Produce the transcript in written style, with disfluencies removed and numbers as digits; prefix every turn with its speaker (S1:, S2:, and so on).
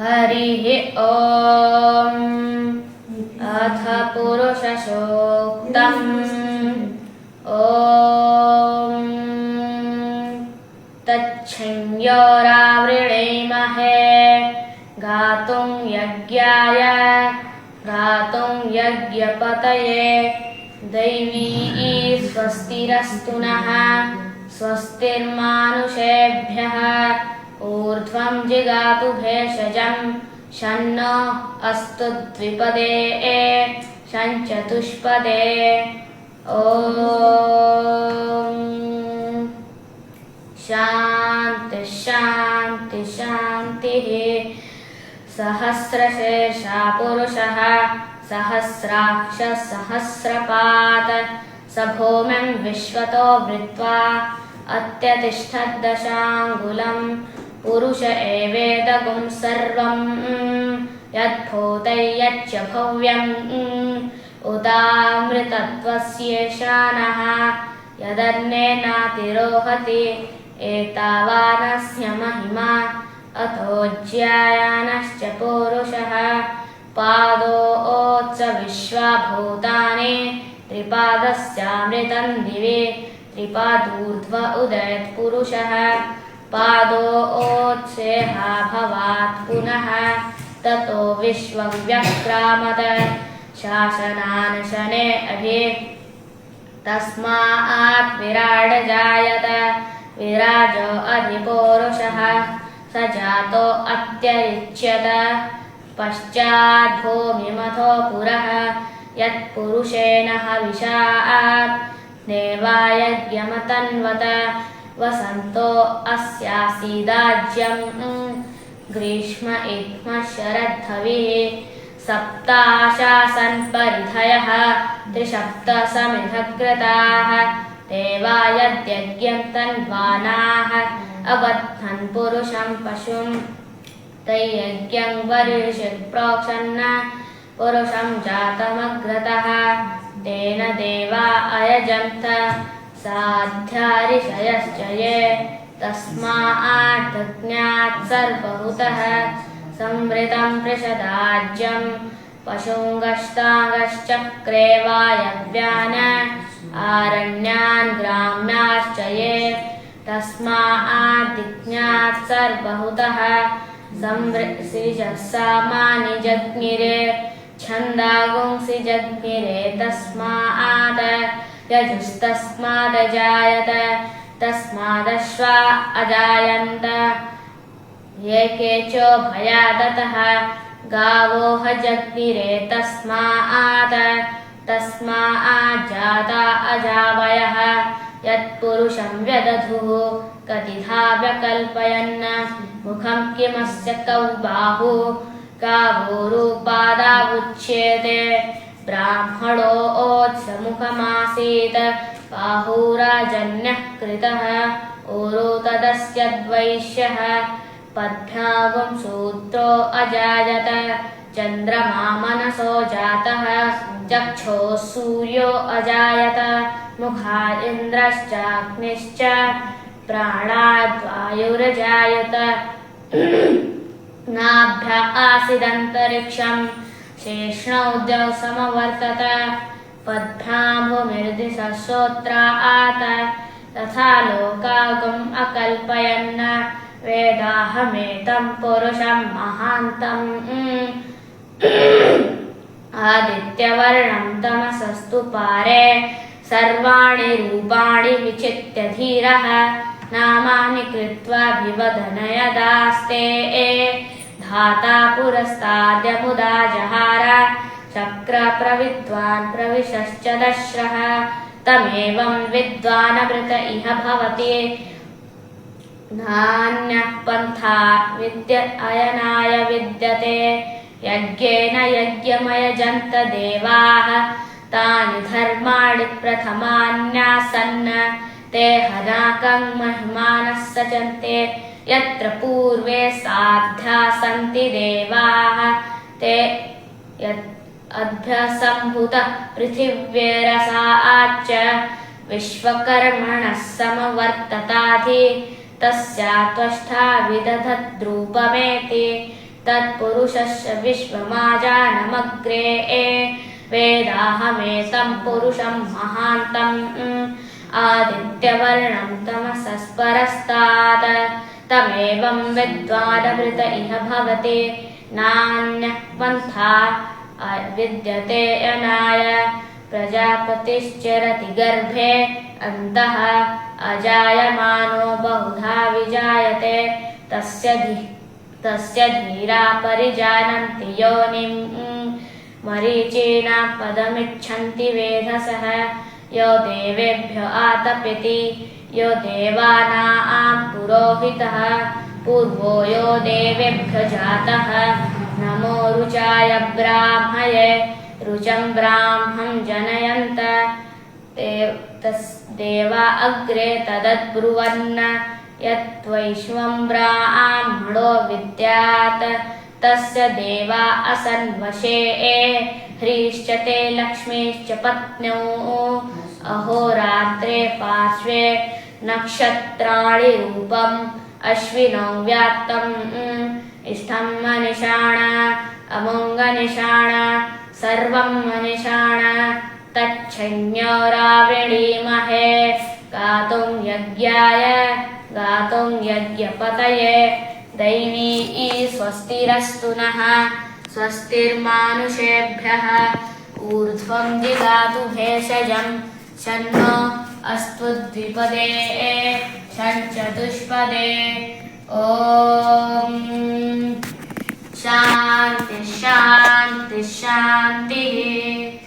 S1: हरिः ॐ अथ पुरुषसूक्तम् ॐ तच्छृण्योरावृणीमहे गातुं यज्ञाय गातुं यज्ञपतये दैवी स्वस्तिरस्तु नः स्वस्तिर्मानुषेभ्यः ऊर्ध्वं जिगातु भेषजं शन्नो अस्तु द्विपदे शञ्चतुष्पदे ॐ शान्ति शान्ति शान्तिः सहस्रशीर्षा पुरुषः सहस्राक्ष सहस्रपात् स भूमिं विश्वतो वृत्वा अत्यतिष्ठद्दशाङ्गुलं पुरुष एवेदगुं सर्वं यद्भूतैयच्च भव्यम् उदामृतत्वस्येशानः यदन्नेनातिरोहति एतावानस्य महिमा अथोज्यायानश्च पुरुषः पादोऽत्स विश्वाभूतानि त्रिपादस्यामृतं दिवि त्रिपादूर्ध्व उदयत्पुरुषः पादोऽत्सेहाभवात् पुनः ततो विश्वं व्यक्रामत शासनान् शने अभि तस्मात् विराड जायत विराजो अधिपुरुषः स जातो अत्यरिच्यत पश्चाद्भूमिमथो पुरः यत्पुरुषेण हविषात् देवायज्ञमतन्वत वसन्तो अस्यासीदाज्यं ग्रीष्म इक्ष्म शरद्धविः सप्ताशासन् परिधयः त्रिसप्तसमिधकृताः देवायद्यज्ञं तन्वानाः अबध्नन् पुरुषं पशुं तैयज्ञं वर्षित् प्रोक्षन् पुरुषं जातमग्रतः तेन देवा अयजन्त साध्यारिषयश्च ये तस्मात् सर्वहुतः संवृतं पृषदाज्यं पशुङ्गश्चाङ्गश्चक्रे वायव्यान् आरण्यान् ग्राम्याश्च ये तस्मात् सर्वहुतः संवृषसामानि जज्ञिरे छन्दागुंसि जज्ञिरे तस्मात् यजुस्तस्मादजायत तस्मादश्वा अजायन्त ये केचोभयादतः गावो जज्ञिरे तस्मात् जाता अजावयः यत्पुरुषं व्यदधुः कतिधा व्यकल्पयन् मुखं किमस्य कौ बाहु गावोरुपादावुच्येते ब्राह्मणोऽत्समुखमासीत् बाहुराजन्यः कृतः ऊरु तदस्य द्वैष्यः पद्भ्यागुं सूत्रो अजायत चन्द्रमा मनसो जातः चक्षुः सूर्यो अजायत मुखा इन्द्रश्चाग्निश्च प्राणाद्वायुरजायत नाभ्य आसीदन्तरिक्षं शेष्णौ द्यौ समवर्तत पद्भ्यां भूमिर्दिशश्रोत्रात् तथा लोकागुम् अकल्पयन् वेदाहमेतं पुरुषं महान्तम् आदित्यवर्णं तमसस्तु पारे सर्वाणि रूपाणि विचित्य धीरः नामानि कृत्वाभिवदनयदास्ते धाता पुरस्ताद्यमुदा जहार चक्रप्रविद्वान् प्रविशश्च दश्रः तमेवं विद्वानमृत इह भवति नान्यः पन्था अयनाय विद्यते यज्ञेन यज्ञमयजन्त देवाः तानि धर्माणि प्रथमान्यासन् ते हनाकं महिमानः सचन्ते यत्र पूर्वे साध्या सन्ति देवाः ते अभ्यसम्भूतः पृथिव्यरसाच्च विश्वकर्मणः समवर्तताधि तस्या त्वष्टा विदधद्रूपमेति तत्पुरुषस्य विश्वमाजानमग्रे वेदाहमेतं पुरुषं महान्तम् आदित्यवर्णं तमसः तमेवं विद्वानमृत इह भवति नान्यः पन्था विद्यते अनाय प्रजापतिश्चरति गर्भे अन्तः अजायमानो बहुधा विजायते तस्य धीरा परिजानन्ति योनिं मरीचीना पदमिच्छन्ति वेधसः यो देवेभ्यो आतप्यति यो देवानां पुरोहितः पूर्वो यो देवेभ्यो जातः नमो रुचाय ब्राह्मये रुचं ब्राह्मं जनयन्त देवा अग्रे तदद्ब्रुवन् यत्त्वैष्वं ब्राह्मणो विद्यात् तस्य देवा असन्वशे ह्रीश्च ते लक्ष्मीश्च पत्न्यौ अहोरात्रे पार्श्वे नक्षत्राणि रूपम् अश्विनौ व्यात्तम् इष्टं मनिषाण अमोङ्गनिषाण सर्वं मनिषाण तच्छन्यो रावृणीमहे गातुं यज्ञपतये दैवी स्वस्तिरस्तु नः स्वस्तिर्मानुषेभ्यः ऊर्ध्वं जिगातु भेषजं शन्नो अस्तु द्विपदे षट्चतुष्पदे ॐ शान्ति शान्ति शान्तिः।